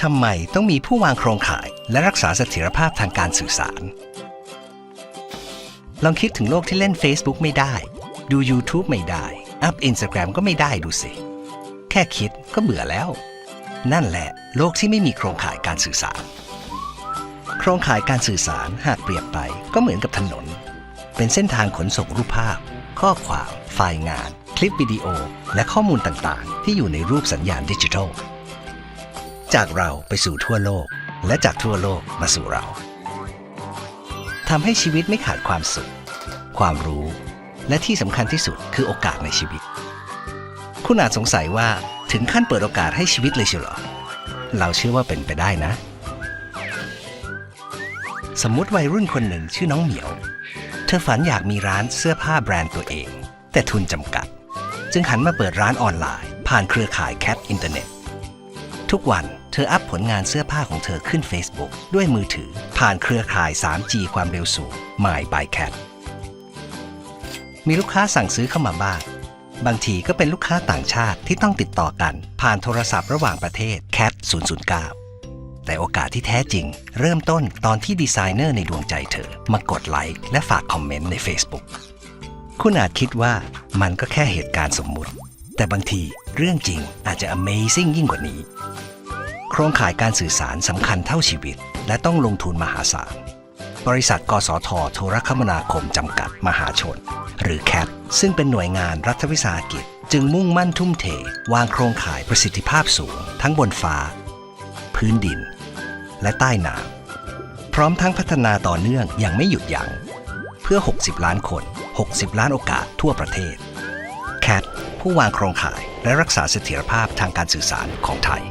ทำไมต้องมีผู้วางโครงข่ายและรักษาเสถียรภาพทางการสื่อสารลองคิดถึงโลกที่เล่น Facebook ไม่ได้ดู YouTube ไม่ได้อัพ Instagram ก็ไม่ได้ดูสิแค่คิดก็เบื่อแล้วนั่นแหละโลกที่ไม่มีโครงข่ายการสื่อสารโครงข่ายการสื่อสารหากเปรียบไปก็เหมือนกับถนนเป็นเส้นทางขนส่งรูปภาพข้อความไฟล์งานคลิปวิดีโอและข้อมูลต่างๆที่อยู่ในรูปสัญญาณดิจิทัลจากเราไปสู่ทั่วโลกและจากทั่วโลกมาสู่เราทำให้ชีวิตไม่ขาดความสุขความรู้และที่สำคัญที่สุดคือโอกาสในชีวิตคุณอาจสงสัยว่าถึงขั้นเปิดโอกาสให้ชีวิตเลยเชียวเหรอเราเชื่อว่าเป็นไปได้นะสมมุติวัยรุ่นคนหนึ่งชื่อน้องเหมียวเธอฝันอยากมีร้านเสื้อผ้าแบรนด์ตัวเองแต่ทุนจำกัดจึงหันมาเปิดร้านออนไลน์ผ่านเครือข่ายแคทอินเทอร์เน็ตทุกวันเธออัพผลงานเสื้อผ้าของเธอขึ้น Facebook ด้วยมือถือผ่านเครือข่าย 3G ความเร็วสูง My by Cat มีลูกค้าสั่งซื้อเข้ามาบ้างบางทีก็เป็นลูกค้าต่างชาติที่ต้องติดต่อกันผ่านโทรศัพท์ระหว่างประเทศ Cat 009แต่โอกาสที่แท้จริงเริ่มต้นตอนที่ดีไซเนอร์ในดวงใจเธอมากดไลค์และฝากคอมเมนต์ใน Facebook คุณอาจคิดว่ามันก็แค่เหตุการณ์สมมุติแต่บางทีเรื่องจริงอาจจะ Amazing ยิ่งกว่านี้โครงข่ายการสื่อสารสำคัญเท่าชีวิตและต้องลงทุนมหาศาลบริษัทกสทโทรคมนาคมจำกัดมหาชนหรือ CAT ซึ่งเป็นหน่วยงานรัฐวิสาหกิจจึงมุ่งมั่นทุ่มเทวางโครงข่ายประสิทธิภาพสูงทั้งบนฟ้าพื้นดินและใต้น้ำพร้อมทั้งพัฒนาต่อเนื่องอย่างไม่หยุดยั้งเพื่อ60ล้านคน60ล้านโอกาสทั่วประเทศ CAT ผู้วางโครงข่ายและรักษาเสถียรภาพทางการสื่อสารของไทย